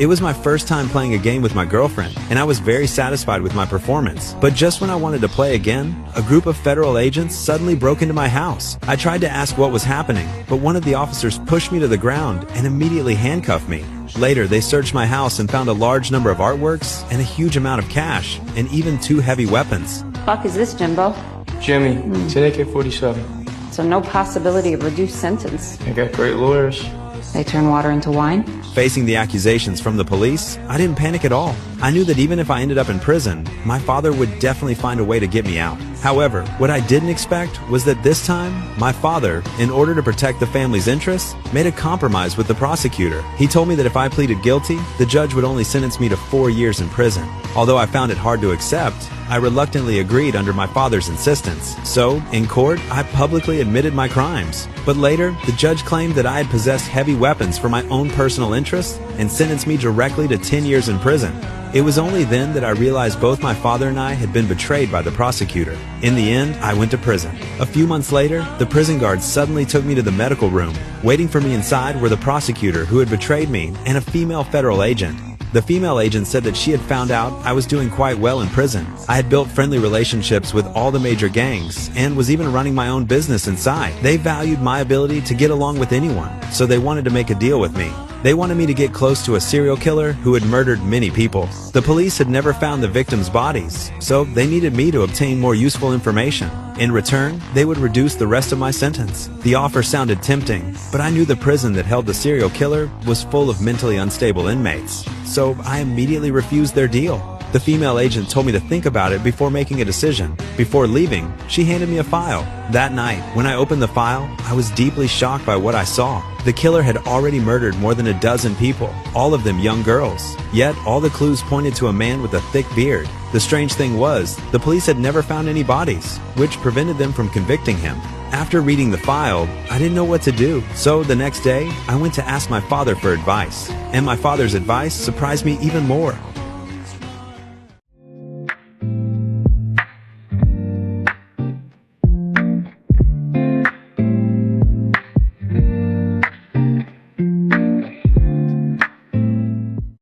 It was my first time playing a game with my girlfriend, and I was very satisfied with my performance. But just when I wanted to play again, a group of federal agents suddenly broke into my house. I tried to ask what was happening, but one of the officers pushed me to the ground and immediately handcuffed me. Later, they searched my house and found a large number of artworks and a huge amount of cash, and even 2 heavy weapons. Fuck is this, Jimbo? Jimmy, it's an AK-47. So no possibility of reduced sentence. I got great lawyers. They turn water into wine? Facing the accusations from the police, I didn't panic at all. I knew that even if I ended up in prison, my father would definitely find a way to get me out. However, what I didn't expect was that this time, my father, in order to protect the family's interests, made a compromise with the prosecutor. He told me that if I pleaded guilty, the judge would only sentence me to 4 years in prison. Although I found it hard to accept, I reluctantly agreed under my father's insistence. So, in court, I publicly admitted my crimes. But later, the judge claimed that I had possessed heavy weapons for my own personal interests and sentenced me directly to 10 years in prison. It was only then that I realized both my father and I had been betrayed by the prosecutor. In the end, I went to prison. A few months later, the prison guards suddenly took me to the medical room. Waiting for me inside were the prosecutor who had betrayed me and a female federal agent. The female agent said that she had found out I was doing quite well in prison. I had built friendly relationships with all the major gangs and was even running my own business inside. They valued my ability to get along with anyone, so they wanted to make a deal with me. They wanted me to get close to a serial killer who had murdered many people. The police had never found the victims' bodies, so they needed me to obtain more useful information. In return, they would reduce the rest of my sentence. The offer sounded tempting, but I knew the prison that held the serial killer was full of mentally unstable inmates, so I immediately refused their deal. The female agent told me to think about it before making a decision. Before leaving, she handed me a file. That night, when I opened the file, I was deeply shocked by what I saw. The killer had already murdered more than a dozen people, all of them young girls. Yet, all the clues pointed to a man with a thick beard. The strange thing was, the police had never found any bodies, which prevented them from convicting him. After reading the file, I didn't know what to do. So the next day, I went to ask my father for advice. And my father's advice surprised me even more.